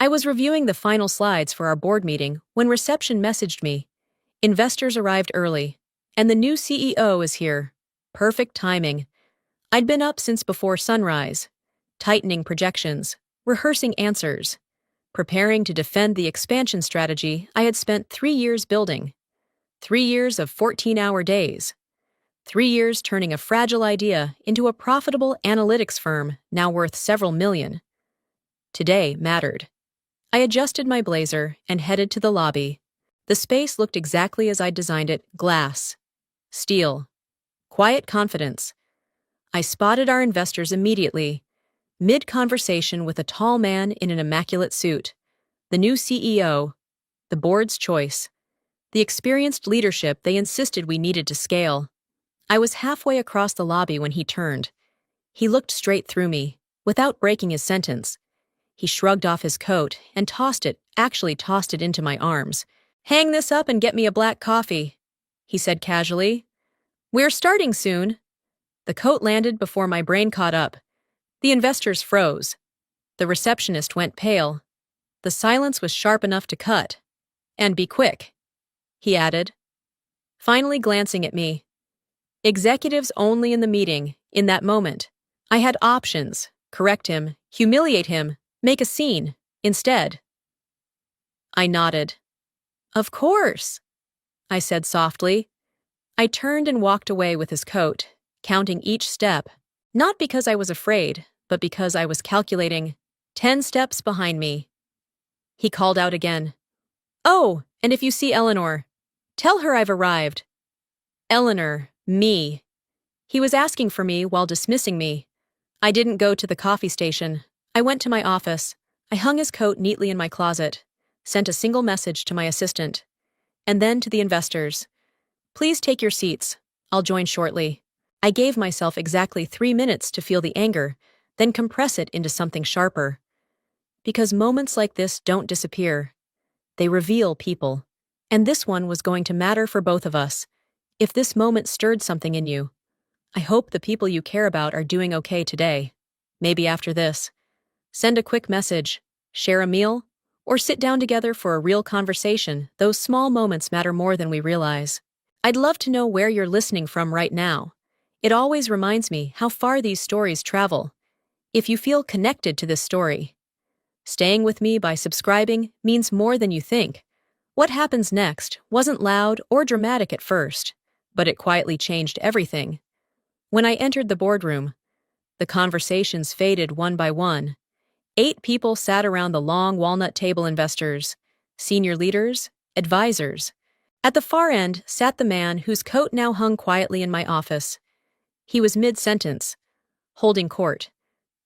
I was reviewing the final slides for our board meeting when reception messaged me. Investors arrived early, and the new CEO is here. Perfect timing. I'd been up since before sunrise, tightening projections, rehearsing answers, preparing to defend the expansion strategy I had spent 3 years building. 3 years of 14-hour days. 3 years turning a fragile idea into a profitable analytics firm now worth several million. Today mattered. I adjusted my blazer and headed to the lobby. The space looked exactly as I'd designed it: glass, steel, quiet confidence. I spotted our investors immediately, mid-conversation with a tall man in an immaculate suit. The new CEO, the board's choice, the experienced leadership they insisted we needed to scale. I was halfway across the lobby when he turned. He looked straight through me, without breaking his sentence. He shrugged off his coat and tossed it into my arms. "Hang this up and get me a black coffee," he said casually. "We're starting soon." The coat landed before my brain caught up. The investors froze. The receptionist went pale. The silence was sharp enough to cut. "And be quick," he added, finally glancing at me. Executives only in the meeting, in that moment. I had options: correct him, humiliate him, make a scene. Instead, I nodded. "Of course," I said softly. I turned and walked away with his coat, counting each step, not because I was afraid, but because I was calculating 10 steps behind me. He called out again. "Oh, and if you see Eleanor, tell her I've arrived." Eleanor, me. He was asking for me while dismissing me. I didn't go to the coffee station. I went to my office. I hung his coat neatly in my closet, sent a single message to my assistant, and then to the investors. "Please take your seats. I'll join shortly." I gave myself exactly 3 minutes to feel the anger, then compress it into something sharper. Because moments like this don't disappear. They reveal people. And this one was going to matter for both of us. If this moment stirred something in you, I hope the people you care about are doing okay today. Maybe after this. Send a quick message, share a meal, or sit down together for a real conversation. Those small moments matter more than we realize. I'd love to know where you're listening from right now. It always reminds me how far these stories travel. If you feel connected to this story, staying with me by subscribing means more than you think. What happens next wasn't loud or dramatic at first, but it quietly changed everything. When I entered the boardroom, the conversations faded one by one. 8 people sat around the long walnut table: investors, senior leaders, advisors. At the far end sat the man whose coat now hung quietly in my office. He was mid-sentence, holding court,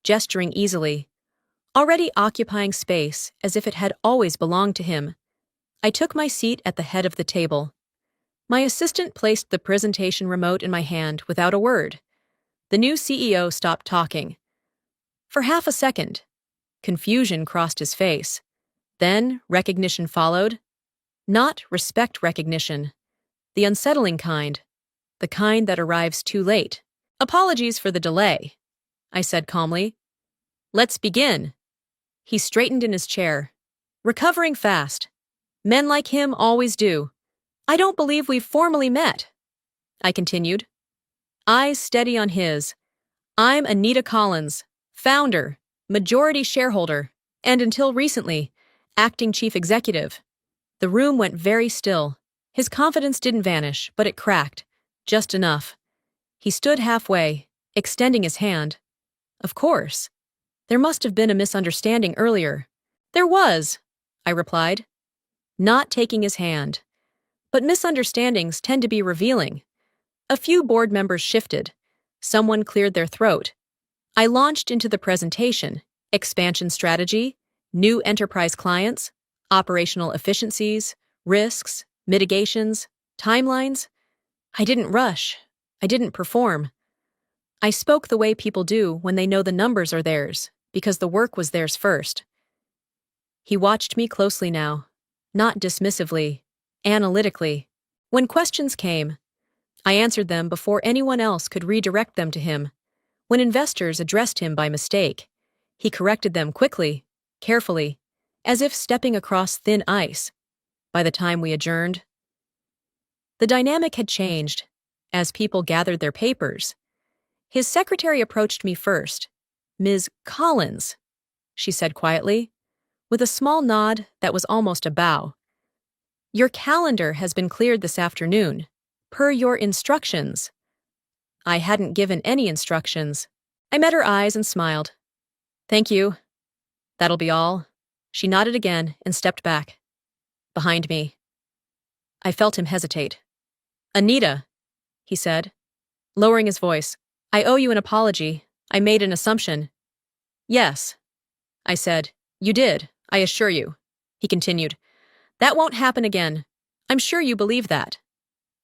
gesturing easily, already occupying space as if it had always belonged to him. I took my seat at the head of the table. My assistant placed the presentation remote in my hand without a word. The new CEO stopped talking. For half a second, confusion crossed his face. Then recognition followed. Not respect recognition. The unsettling kind. The kind that arrives too late. "Apologies for the delay," I said calmly. "Let's begin." He straightened in his chair. "Recovering fast. Men like him always do. I don't believe we've formally met," I continued. Eyes steady on his. "I'm Anita Collins, founder, majority shareholder, and until recently, acting chief executive." The room went very still. His confidence didn't vanish, but it cracked, just enough. He stood halfway, extending his hand. Of course. There must have been a misunderstanding earlier. "There was," I replied, not taking his hand. But misunderstandings tend to be revealing. A few board members shifted. Someone cleared their throat. I launched into the presentation: expansion strategy, new enterprise clients, operational efficiencies, risks, mitigations, timelines. I didn't rush. I didn't perform. I spoke the way people do when they know the numbers are theirs, because the work was theirs first. He watched me closely now, not dismissively, analytically. When questions came, I answered them before anyone else could redirect them to him. When investors addressed him by mistake, he corrected them quickly, carefully, as if stepping across thin ice. By the time we adjourned, the dynamic had changed. As people gathered their papers, his secretary approached me first. "Ms. Collins," she said quietly, with a small nod that was almost a bow. "Your calendar has been cleared this afternoon, per your instructions." I hadn't given any instructions. I met her eyes and smiled. "Thank you. That'll be all." She nodded again and stepped back. Behind me. I felt him hesitate. "Anita," he said, lowering his voice, "I owe you an apology. I made an assumption." "Yes," I said. "You did, I assure you." He continued. "That won't happen again. I'm sure you believe that."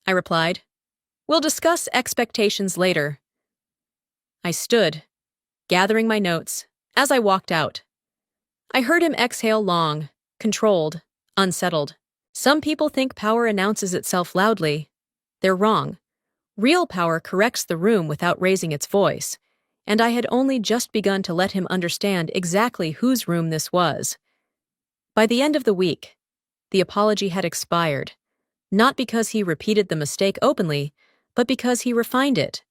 I replied. "We'll discuss expectations later." I stood, gathering my notes, as I walked out. I heard him exhale long, controlled, unsettled. Some people think power announces itself loudly. They're wrong. Real power corrects the room without raising its voice, and I had only just begun to let him understand exactly whose room this was. By the end of the week, the apology had expired, not because he repeated the mistake openly, but because he refined it.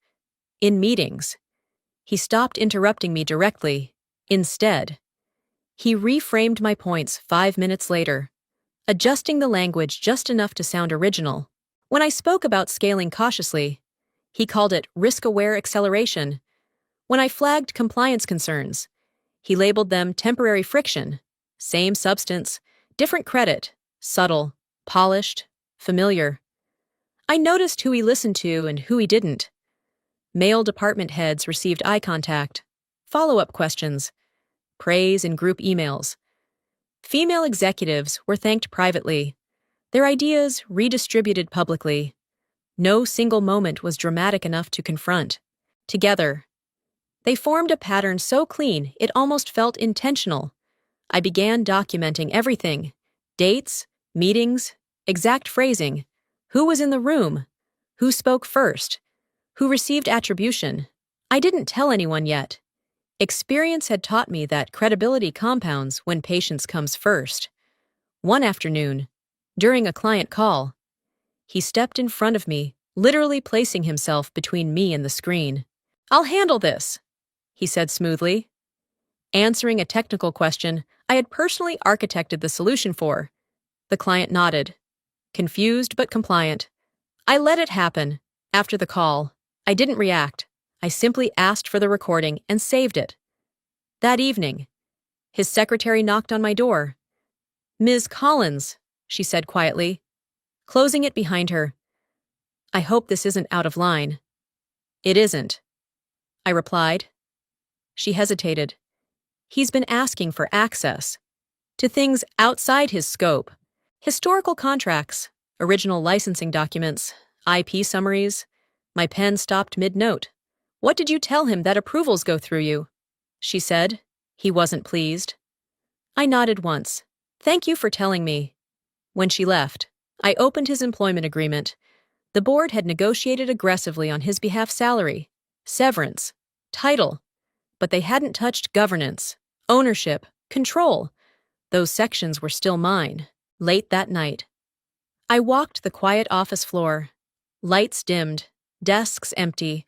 In meetings, he stopped interrupting me directly. Instead, he reframed my points 5 minutes later, adjusting the language just enough to sound original. When I spoke about scaling cautiously, he called it risk-aware acceleration. When I flagged compliance concerns, he labeled them temporary friction. Same substance, different credit, subtle, polished, familiar. I noticed who he listened to and who he didn't. Male department heads received eye contact, follow-up questions, praise in group emails. Female executives were thanked privately, their ideas redistributed publicly. No single moment was dramatic enough to confront. Together, they formed a pattern so clean it almost felt intentional. I began documenting everything: dates, meetings, exact phrasing, who was in the room, who spoke first, who received attribution. I didn't tell anyone yet. Experience had taught me that credibility compounds when patience comes first. One afternoon, during a client call, he stepped in front of me, literally placing himself between me and the screen. "I'll handle this," he said smoothly, answering a technical question I had personally architected the solution for. The client nodded, confused but compliant. I let it happen. After the call, I didn't react. I simply asked for the recording and saved it. That evening, his secretary knocked on my door. "Ms. Collins," she said quietly, closing it behind her. "I hope this isn't out of line." "It isn't," I replied. She hesitated. "He's been asking for access to things outside his scope. Historical contracts, original licensing documents, IP summaries." My pen stopped mid-note. "What did you tell him that approvals go through you?" she said. He wasn't pleased. I nodded once. "Thank you for telling me." When she left, I opened his employment agreement. The board had negotiated aggressively on his behalf: salary, severance, title, but they hadn't touched governance, ownership, control. Those sections were still mine. Late that night, I walked the quiet office floor. Lights dimmed, desks empty.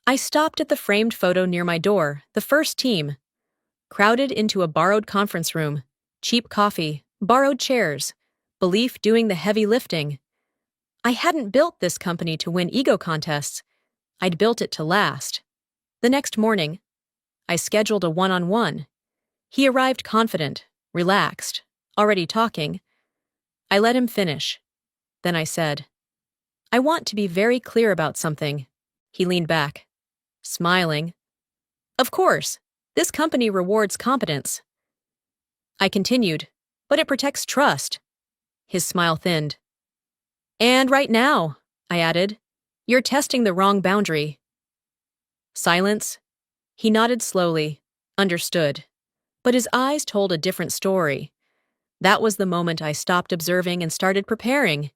I stopped at the framed photo near my door, the first team. Crowded into a borrowed conference room, cheap coffee, borrowed chairs, belief doing the heavy lifting. I hadn't built this company to win ego contests. I'd built it to last. The next morning, I scheduled a one-on-one. He arrived confident, relaxed, already talking. I let him finish. Then I said, "I want to be very clear about something." He leaned back, smiling. "Of course, this company rewards competence." I continued, "But it protects trust." His smile thinned. "And right now," I added, "you're testing the wrong boundary." Silence. He nodded slowly, understood. But his eyes told a different story. That was the moment I stopped observing and started preparing.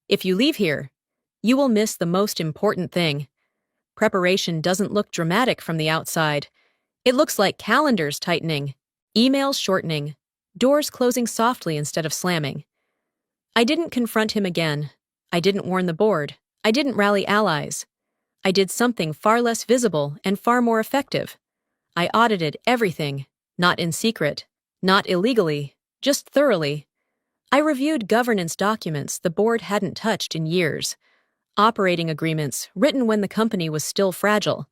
If you leave here, you will miss the most important thing. Preparation doesn't look dramatic from the outside. It looks like calendars tightening, emails shortening, doors closing softly instead of slamming. I didn't confront him again. I didn't warn the board. I didn't rally allies. I did something far less visible and far more effective. I audited everything, not in secret, not illegally, just thoroughly. I reviewed governance documents the board hadn't touched in years, operating agreements written when the company was still fragile,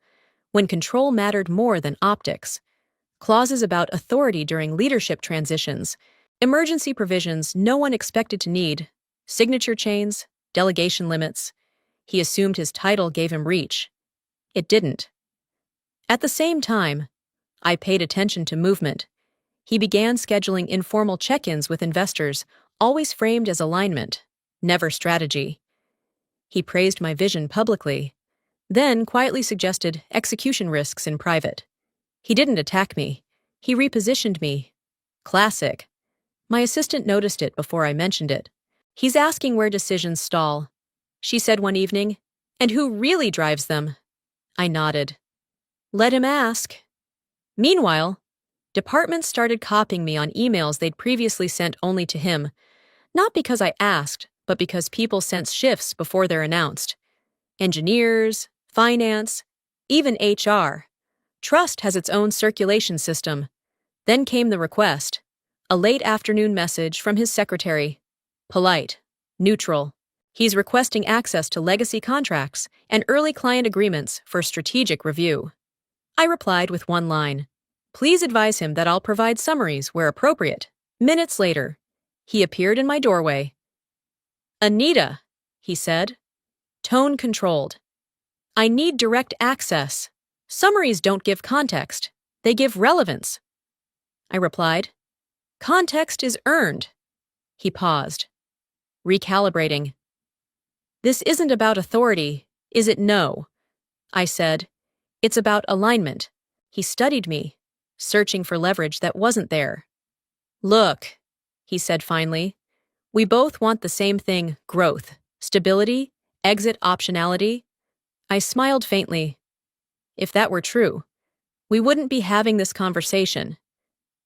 when control mattered more than optics, clauses about authority during leadership transitions, emergency provisions no one expected to need, signature chains, delegation limits. He assumed his title gave him reach. It didn't. At the same time, I paid attention to movement. He began scheduling informal check-ins with investors, always framed as alignment, never strategy. He praised my vision publicly, then quietly suggested execution risks in private. He didn't attack me. He repositioned me. Classic. My assistant noticed it before I mentioned it. He's asking where decisions stall, she said one evening, and who really drives them. I nodded. Let him ask. Meanwhile, departments started copying me on emails they'd previously sent only to him, not because I asked, but because people sense shifts before they're announced. Engineers, finance, even HR. Trust has its own circulation system. Then came the request, a late afternoon message from his secretary. Polite, neutral. He's requesting access to legacy contracts and early client agreements for strategic review. I replied with one line. Please advise him that I'll provide summaries where appropriate. Minutes later, he appeared in my doorway. Anita, he said, tone controlled. I need direct access. Summaries don't give context. They give relevance. I replied. Context is earned. He paused, recalibrating. This isn't about authority, is it? No, I said. It's about alignment. He studied me, searching for leverage that wasn't there. Look, he said finally, we both want the same thing: growth, stability, exit optionality. I smiled faintly. If that were true, we wouldn't be having this conversation.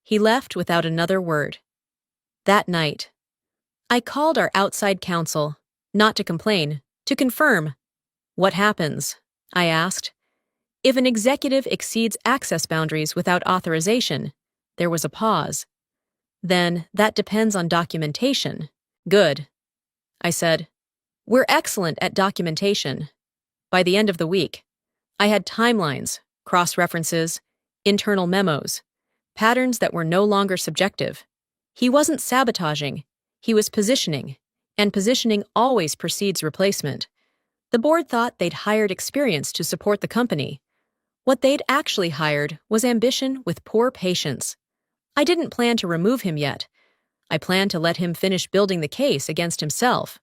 He left without another word. That night, I called our outside counsel, not to complain, to confirm. What happens? I asked. If an executive exceeds access boundaries without authorization, there was a pause. Then that depends on documentation. Good, I said. We're excellent at documentation. By the end of the week, I had timelines, cross-references, internal memos, patterns that were no longer subjective. He wasn't sabotaging, he was positioning, and positioning always precedes replacement. The board thought they'd hired experience to support the company. What they'd actually hired was ambition with poor patience. I didn't plan to remove him yet. I planned to let him finish building the case against himself.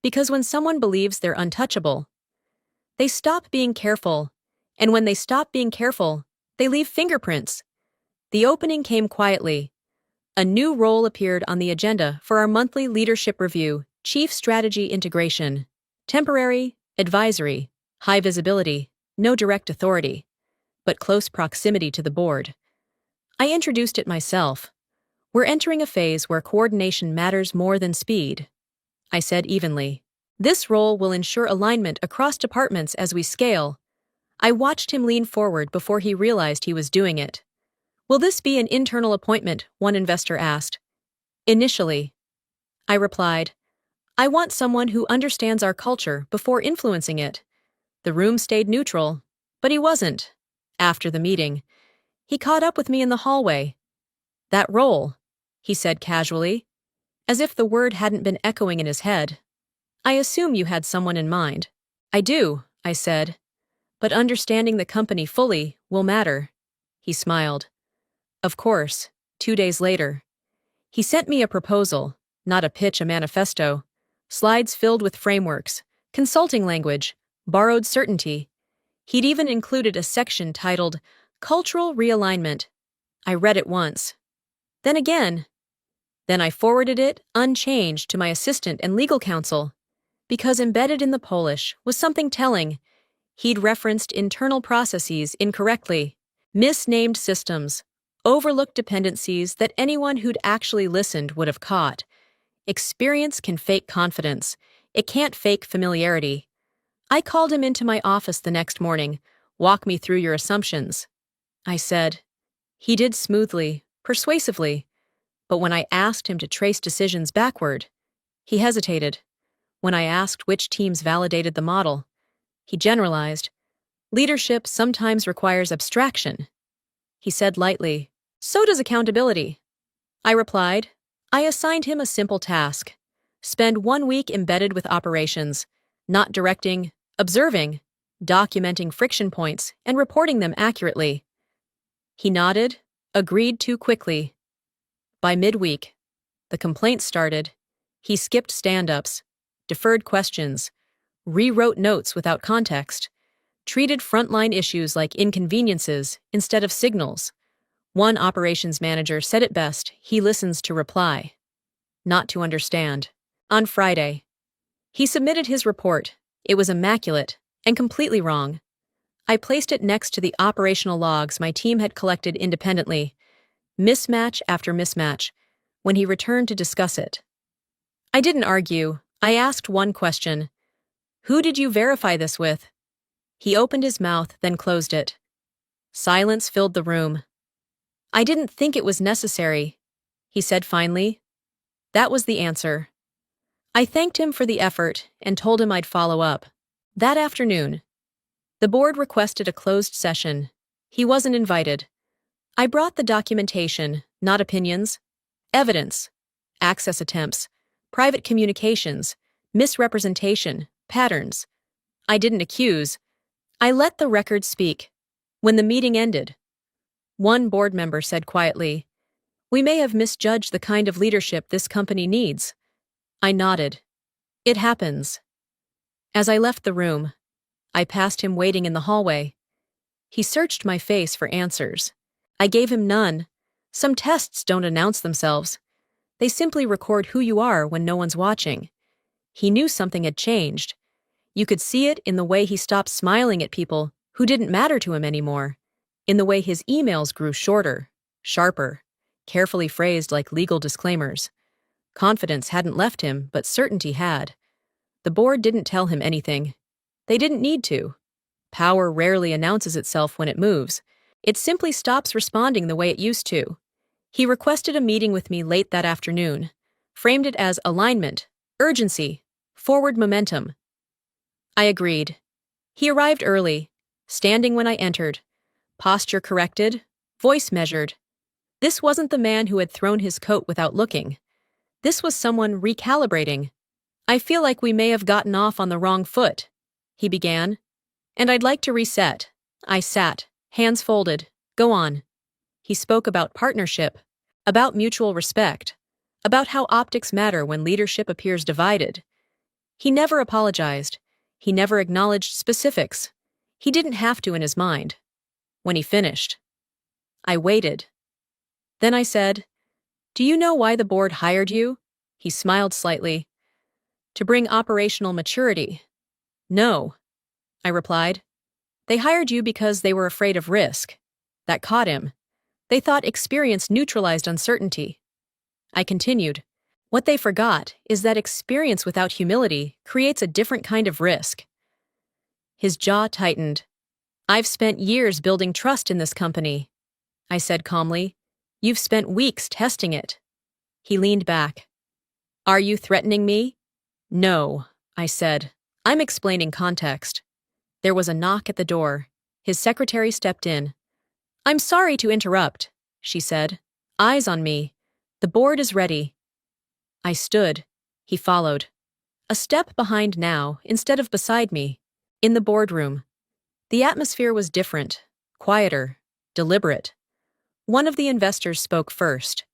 Because when someone believes they're untouchable, they stop being careful, and when they stop being careful, they leave fingerprints. The opening came quietly. A new role appeared on the agenda for our monthly leadership review: Chief Strategy Integration. Temporary, advisory, high visibility, no direct authority, but close proximity to the board. I introduced it myself. We're entering a phase where coordination matters more than speed, I said evenly. This role will ensure alignment across departments as we scale. I watched him lean forward before he realized he was doing it. Will this be an internal appointment? One investor asked. Initially, I replied. I want someone who understands our culture before influencing it. The room stayed neutral, but he wasn't. After the meeting, he caught up with me in the hallway. That role, he said casually, as if the word hadn't been echoing in his head. I assume you had someone in mind. I do, I said, but understanding the company fully will matter. He smiled. Of course, 2 days later. He sent me a proposal, not a pitch, a manifesto, slides filled with frameworks, consulting language, borrowed certainty. He'd even included a section titled Cultural Realignment. I read it once. Then again. Then I forwarded it, unchanged, to my assistant and legal counsel, because embedded in the Polish was something telling. He'd referenced internal processes incorrectly, misnamed systems, overlooked dependencies that anyone who'd actually listened would have caught. Experience can fake confidence. It can't fake familiarity. I called him into my office the next morning. Walk me through your assumptions, I said. He did smoothly, persuasively, but when I asked him to trace decisions backward, he hesitated. When I asked which teams validated the model, he generalized. Leadership sometimes requires abstraction. He said lightly, so does accountability. I replied, I assigned him a simple task. Spend 1 week embedded with operations, not directing, observing, documenting friction points, and reporting them accurately. He nodded, agreed too quickly. By midweek, the complaints started. He skipped stand-ups, deferred questions, rewrote notes without context, treated frontline issues like inconveniences instead of signals. One operations manager said it best, he listens to reply, not to understand. On Friday, he submitted his report. It was immaculate and completely wrong. I placed it next to the operational logs my team had collected independently, mismatch after mismatch, when he returned to discuss it. I didn't argue. I asked one question. Who did you verify this with? He opened his mouth, then closed it. Silence filled the room. I didn't think it was necessary, he said finally. That was the answer. I thanked him for the effort and told him I'd follow up. That afternoon, the board requested a closed session. He wasn't invited. I brought the documentation, not opinions, evidence, access attempts, private communications, misrepresentation, patterns. I didn't accuse. I let the record speak. When the meeting ended, one board member said quietly, "We may have misjudged the kind of leadership this company needs." I nodded. It happens. As I left the room, I passed him waiting in the hallway. He searched my face for answers. I gave him none. Some tests don't announce themselves. They simply record who you are when no one's watching. He knew something had changed. You could see it in the way he stopped smiling at people who didn't matter to him anymore, in the way his emails grew shorter, sharper, carefully phrased like legal disclaimers. Confidence hadn't left him, but certainty had. The board didn't tell him anything. They didn't need to. Power rarely announces itself when it moves. It simply stops responding the way it used to. He requested a meeting with me late that afternoon, framed it as alignment, urgency, forward momentum. I agreed. He arrived early, standing when I entered, posture corrected, voice measured. This wasn't the man who had thrown his coat without looking. This was someone recalibrating. I feel like we may have gotten off on the wrong foot, he began. And I'd like to reset. I sat, hands folded. Go on. He spoke about partnership, about mutual respect, about how optics matter when leadership appears divided. He never apologized. He never acknowledged specifics. He didn't have to in his mind. When he finished, I waited. Then I said, "Do you know why the board hired you?" He smiled slightly. "To bring operational maturity." "No," I replied. "They hired you because they were afraid of risk." That caught him. They thought experience neutralized uncertainty. I continued. "What they forgot is that experience without humility creates a different kind of risk." His jaw tightened. "I've spent years building trust in this company," I said calmly. "You've spent weeks testing it." He leaned back. "Are you threatening me?" "No," I said. "I'm explaining context." There was a knock at the door. His secretary stepped in. "I'm sorry to interrupt," she said. "Eyes on me. The board is ready." I stood. He followed. A step behind now, instead of beside me. In the boardroom. The atmosphere was different, quieter, deliberate. One of the investors spoke first.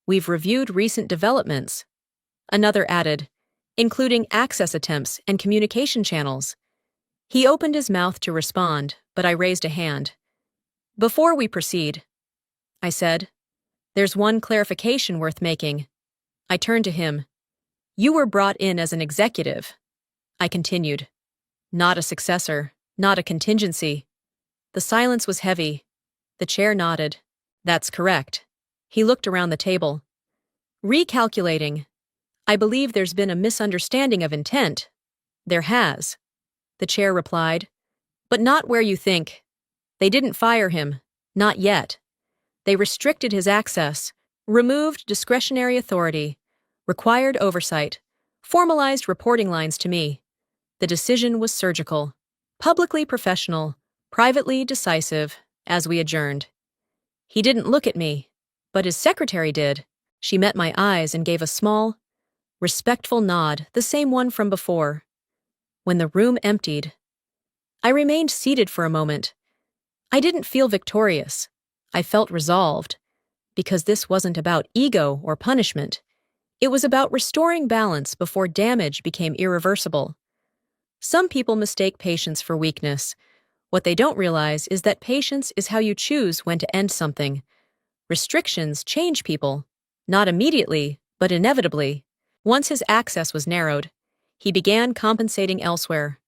"We've reviewed recent developments." Another added, "including access attempts and communication channels." He opened his mouth to respond, but I raised a hand. "Before we proceed," I said, "there's one clarification worth making." I turned to him. "You were brought in as an executive," I continued. "Not a successor, not a contingency." The silence was heavy. The chair nodded. That's correct. He looked around the table. Recalculating. I believe there's been a misunderstanding of intent. There has, the chair replied. But not where you think. They didn't fire him. Not yet. They restricted his access, removed discretionary authority, required oversight, formalized reporting lines to me. The decision was surgical, publicly professional, privately decisive, as we adjourned. He didn't look at me, but his secretary did. She met my eyes and gave a small, respectful nod, the same one from before. When the room emptied, I remained seated for a moment. I didn't feel victorious. I felt resolved, because this wasn't about ego or punishment. It was about restoring balance before damage became irreversible. Some people mistake patience for weakness. What they don't realize is that patience is how you choose when to end something. Restrictions change people, not immediately, but inevitably. Once his access was narrowed, he began compensating elsewhere.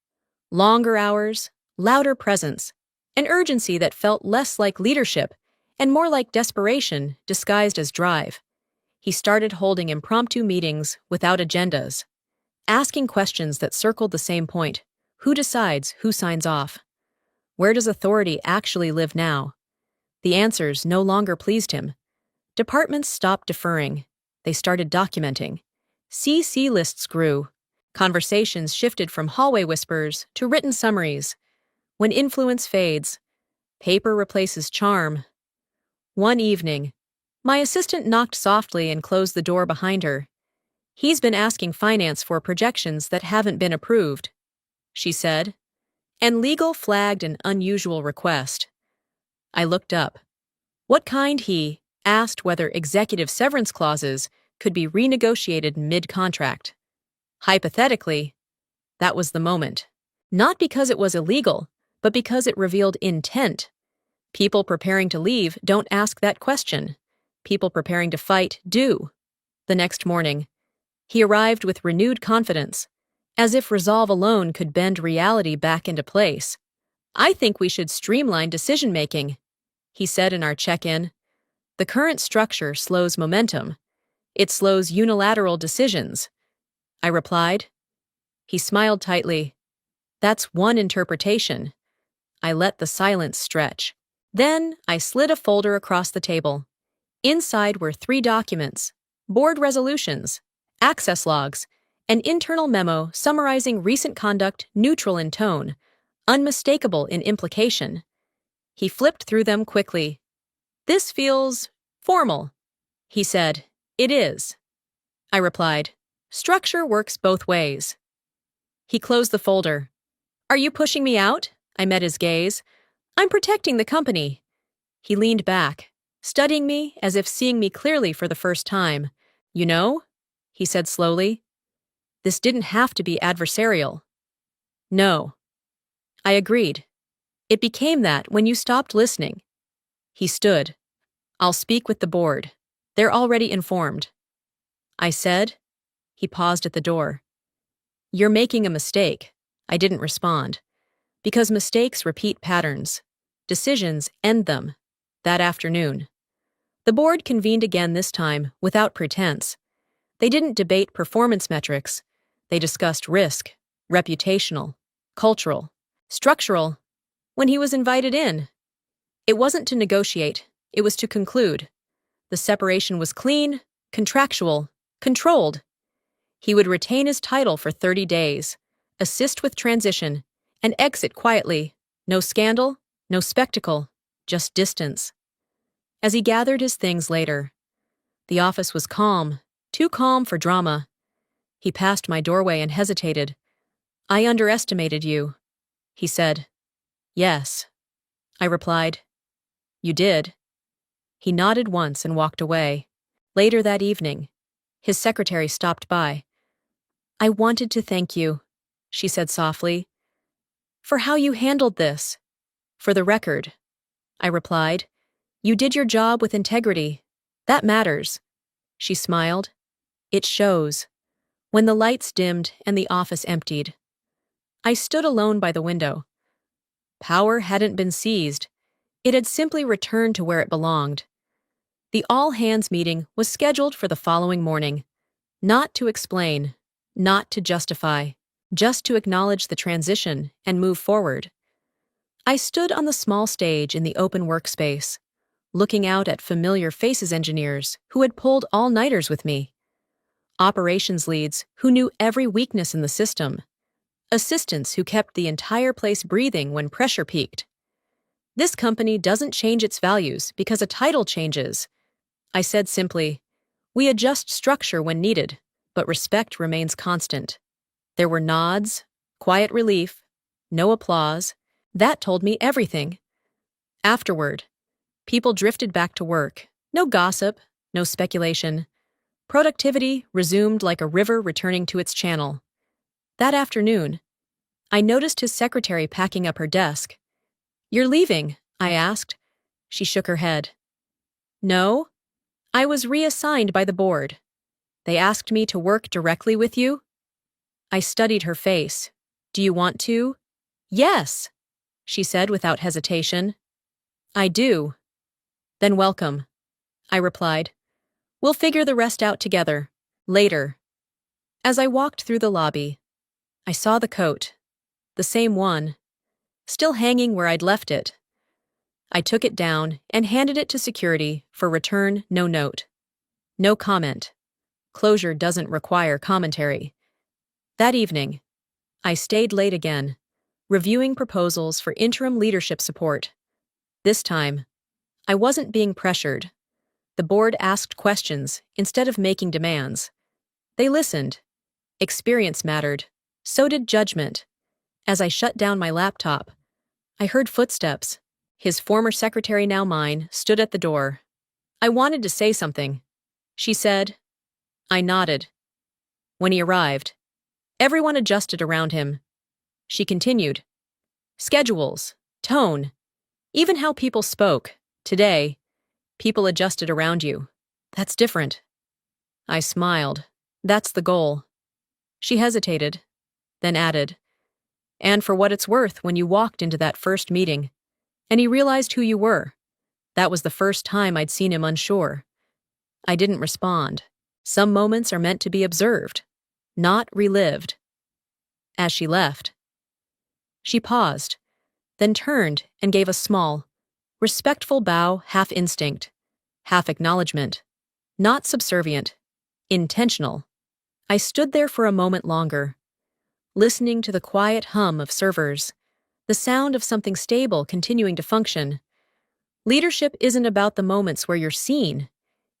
Longer hours, louder presence, an urgency that felt less like leadership and more like desperation disguised as drive. He started holding impromptu meetings without agendas, asking questions that circled the same point. Who decides who signs off? Where does authority actually live now? The answers no longer pleased him. Departments stopped deferring. They started documenting. CC lists grew. Conversations shifted from hallway whispers to written summaries. When influence fades, paper replaces charm. One evening, my assistant knocked softly and closed the door behind her. He's been asking finance for projections that haven't been approved, she said, and legal flagged an unusual request. I looked up. What kind? He asked whether executive severance clauses could be renegotiated mid-contract. Hypothetically, that was the moment. Not because it was illegal, but because it revealed intent. People preparing to leave don't ask that question. People preparing to fight do. The next morning, he arrived with renewed confidence, as if resolve alone could bend reality back into place. I think we should streamline decision-making, he said in our check-in. The current structure slows momentum. It slows unilateral decisions, I replied. He smiled tightly. That's one interpretation. I let the silence stretch. Then I slid a folder across the table. Inside were 3 documents: board resolutions, access logs, an internal memo summarizing recent conduct neutral in tone, unmistakable in implication. He flipped through them quickly. This feels formal, he said. It is, I replied. Structure works both ways. He closed the folder. Are you pushing me out? I met his gaze. I'm protecting the company. He leaned back, studying me as if seeing me clearly for the first time. You know, he said slowly, this didn't have to be adversarial. No. I agreed. It became that when you stopped listening. He stood. I'll speak with the board. They're already informed. I said. He paused at the door. You're making a mistake. I didn't respond. Because mistakes repeat patterns. Decisions end them. That afternoon, the board convened again, this time without pretense. They didn't debate performance metrics. They discussed risk, reputational, cultural, structural. When he was invited in, it wasn't to negotiate, it was to conclude. The separation was clean, contractual, controlled. He would retain his title for 30 days, assist with transition, and exit quietly. No scandal, no spectacle, just distance. As he gathered his things later, the office was calm, too calm for drama. He passed my doorway and hesitated. I underestimated you, he said. Yes, I replied. You did. He nodded once and walked away. Later that evening, his secretary stopped by. I wanted to thank you, she said softly, for how you handled this. For the record, I replied, you did your job with integrity. That matters. She smiled. It shows. When the lights dimmed and the office emptied, I stood alone by the window. Power hadn't been seized. It had simply returned to where it belonged. The all-hands meeting was scheduled for the following morning, not to explain, not to justify, just to acknowledge the transition and move forward. I stood on the small stage in the open workspace, looking out at familiar faces engineers who had pulled all-nighters with me, operations leads who knew every weakness in the system, assistants who kept the entire place breathing when pressure peaked. This company doesn't change its values because a title changes. I said simply, we adjust structure when needed, but respect remains constant. There were nods, quiet relief, no applause. That told me everything. Afterward, people drifted back to work. No gossip, no speculation. Productivity resumed like a river returning to its channel. That afternoon, I noticed his secretary packing up her desk. "You're leaving?" I asked. She shook her head. "No, I was reassigned by the board. They asked me to work directly with you." I studied her face. "Do you want to?" "Yes," she said without hesitation. "I do." "Then welcome," I replied. "We'll figure the rest out together, later." As I walked through the lobby, I saw the coat, the same one, still hanging where I'd left it. I took it down and handed it to security for return, no note. No comment. Closure doesn't require commentary. That evening, I stayed late again, reviewing proposals for interim leadership support. This time, I wasn't being pressured. The board asked questions instead of making demands. They listened. Experience mattered. So did judgment. As I shut down my laptop, I heard footsteps. His former secretary, now mine, stood at the door. "I wanted to say something," she said. I nodded. When he arrived, everyone adjusted around him. She continued. "Schedules, tone, even how people spoke. Today, people adjusted around you. That's different." I smiled. "That's the goal." She hesitated, then added, "And for what it's worth, when you walked into that first meeting, and he realized who you were, that was the first time I'd seen him unsure." I didn't respond. Some moments are meant to be observed, not relived. As she left, she paused, then turned and gave a small, respectful bow, half instinct, half acknowledgement. Not subservient, intentional. I stood there for a moment longer, listening to the quiet hum of servers, the sound of something stable continuing to function. Leadership isn't about the moments where you're seen.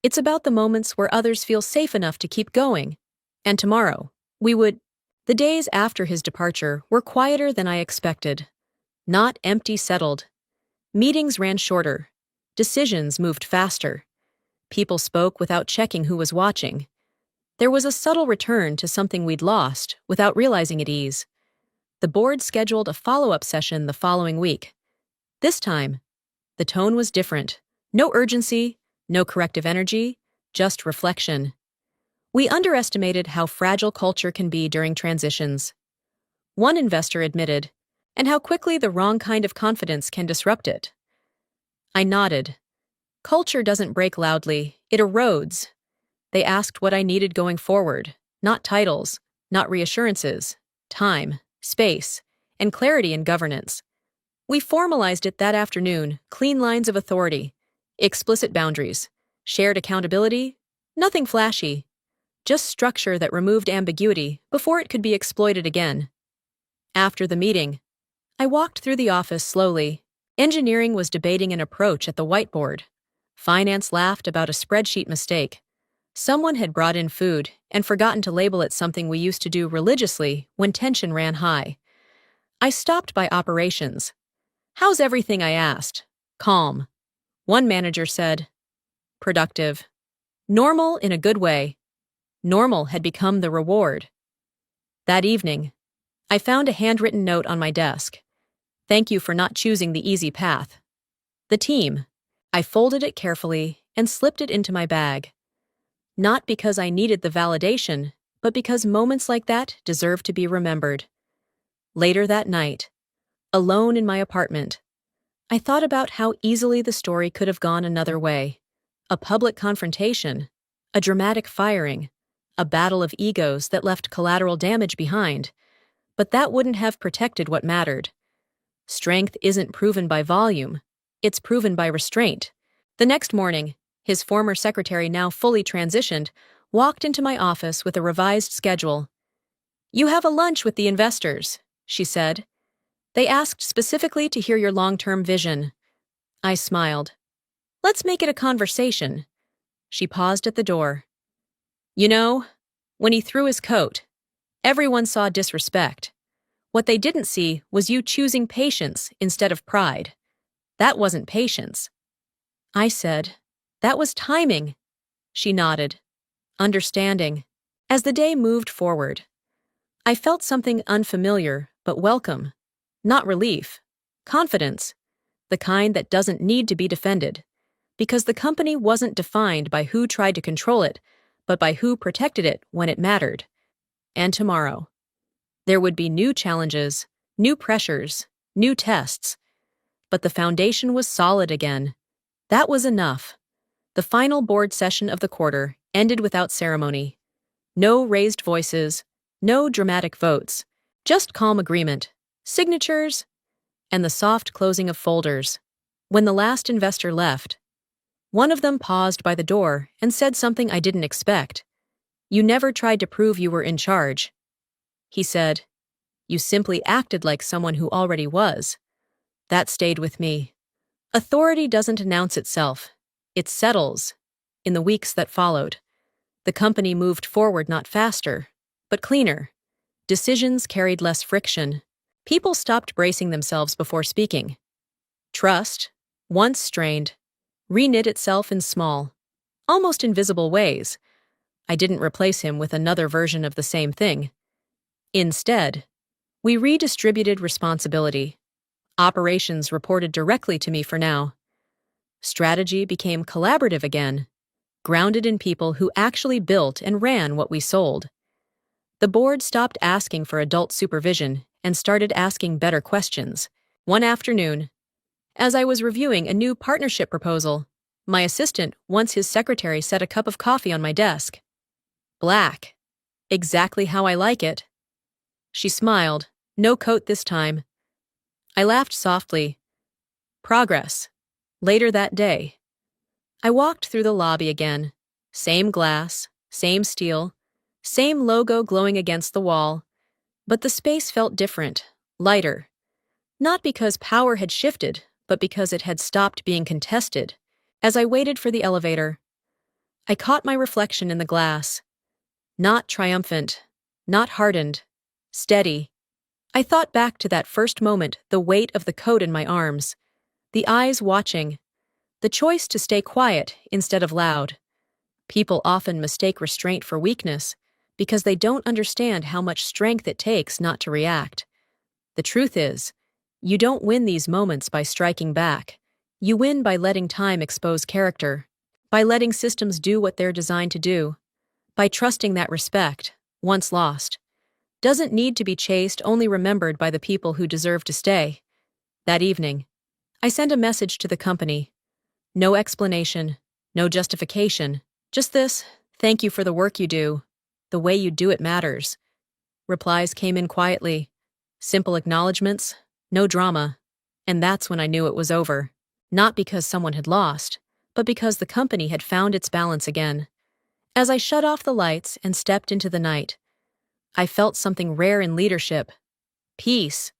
It's about the moments where others feel safe enough to keep going. And tomorrow, we would. The days after his departure were quieter than I expected. Not empty, settled. Meetings ran shorter. Decisions moved faster. People spoke without checking who was watching. There was a subtle return to something we'd lost without realizing at ease. The board scheduled a follow-up session the following week. This time, the tone was different. No urgency, no corrective energy, just reflection. We underestimated how fragile culture can be during transitions. One investor admitted, and how quickly the wrong kind of confidence can disrupt it. I nodded. Culture doesn't break loudly, it erodes. They asked what I needed going forward, not titles, not reassurances, time, space, and clarity in governance. We formalized it that afternoon, clean lines of authority, explicit boundaries, shared accountability, nothing flashy, just structure that removed ambiguity before it could be exploited again. After the meeting, I walked through the office slowly. Engineering was debating an approach at the whiteboard. Finance laughed about a spreadsheet mistake. Someone had brought in food and forgotten to label it something we used to do religiously when tension ran high. I stopped by operations. "How's everything?" I asked. "Calm." One manager said, "Productive." Normal in a good way. Normal had become the reward. That evening, I found a handwritten note on my desk. "Thank you for not choosing the easy path." The team. I folded it carefully and slipped it into my bag. Not because I needed the validation, but because moments like that deserve to be remembered. Later that night, alone in my apartment, I thought about how easily the story could have gone another way. A public confrontation, a dramatic firing, a battle of egos that left collateral damage behind. But that wouldn't have protected what mattered. Strength isn't proven by volume, it's proven by restraint. The next morning, his former secretary, now fully transitioned, walked into my office with a revised schedule. "You have a lunch with the investors," she said. "They asked specifically to hear your long-term vision." I smiled. "Let's make it a conversation." She paused at the door. "You know, when he threw his coat, everyone saw disrespect. What they didn't see was you choosing patience instead of pride. That wasn't patience." I said, "That was timing." She nodded, understanding. As the day moved forward, I felt something unfamiliar but welcome. Not relief, confidence, the kind that doesn't need to be defended, because the company wasn't defined by who tried to control it, but by who protected it when it mattered. And tomorrow, there would be new challenges, new pressures, new tests. But the foundation was solid again. That was enough. The final board session of the quarter ended without ceremony. No raised voices, no dramatic votes, just calm agreement, signatures, and the soft closing of folders. When the last investor left, one of them paused by the door and said something I didn't expect. "You never tried to prove you were in charge," he said. "You simply acted like someone who already was." That stayed with me. Authority doesn't announce itself. It settles. In the weeks that followed, the company moved forward not faster, but cleaner. Decisions carried less friction. People stopped bracing themselves before speaking. Trust, once strained, reknit itself in small, almost invisible ways. I didn't replace him with another version of the same thing. Instead, we redistributed responsibility. Operations reported directly to me for now. Strategy became collaborative again, grounded in people who actually built and ran what we sold. The board stopped asking for adult supervision and started asking better questions. One afternoon, as I was reviewing a new partnership proposal, my assistant, once his secretary, set a cup of coffee on my desk. Black. Exactly how I like it. She smiled. No coat this time. I laughed softly. Progress. Later that day, I walked through the lobby again. Same glass, same steel, same logo glowing against the wall. But the space felt different, lighter. Not because power had shifted, but because it had stopped being contested. As I waited for the elevator, I caught my reflection in the glass. Not triumphant, not hardened, steady. I thought back to that first moment, the weight of the coat in my arms, the eyes watching, the choice to stay quiet instead of loud. People often mistake restraint for weakness because they don't understand how much strength it takes not to react. The truth is, you don't win these moments by striking back. You win by letting time expose character, by letting systems do what they're designed to do, by trusting that respect, once lost, doesn't need to be chased, only remembered by the people who deserve to stay. That evening, I sent a message to the company. No explanation, no justification, just this: "Thank you for the work you do. The way you do it matters." Replies came in quietly. Simple acknowledgments, no drama. And that's when I knew it was over. Not because someone had lost, but because the company had found its balance again. As I shut off the lights and stepped into the night, I felt something rare in leadership. Peace.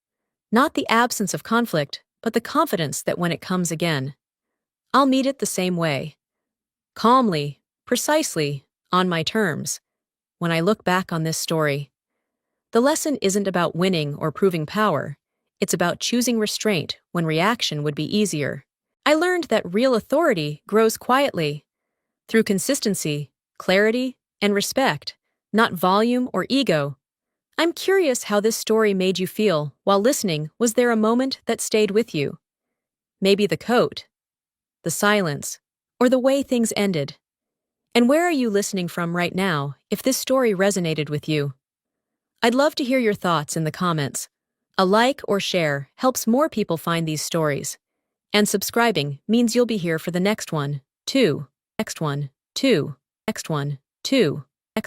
Not the absence of conflict, but the confidence that when it comes again, I'll meet it the same way. Calmly, precisely, on my terms. When I look back on this story, the lesson isn't about winning or proving power. It's about choosing restraint when reaction would be easier. I learned that real authority grows quietly, through consistency, clarity, and respect, not volume or ego. I'm curious how this story made you feel while listening. Was there a moment that stayed with you? Maybe the coat, the silence, or the way things ended. And where are you listening from right now if this story resonated with you? I'd love to hear your thoughts in the comments. A like or share helps more people find these stories. And subscribing means you'll be here for the next one, too. Next one, 2. Next one, 2.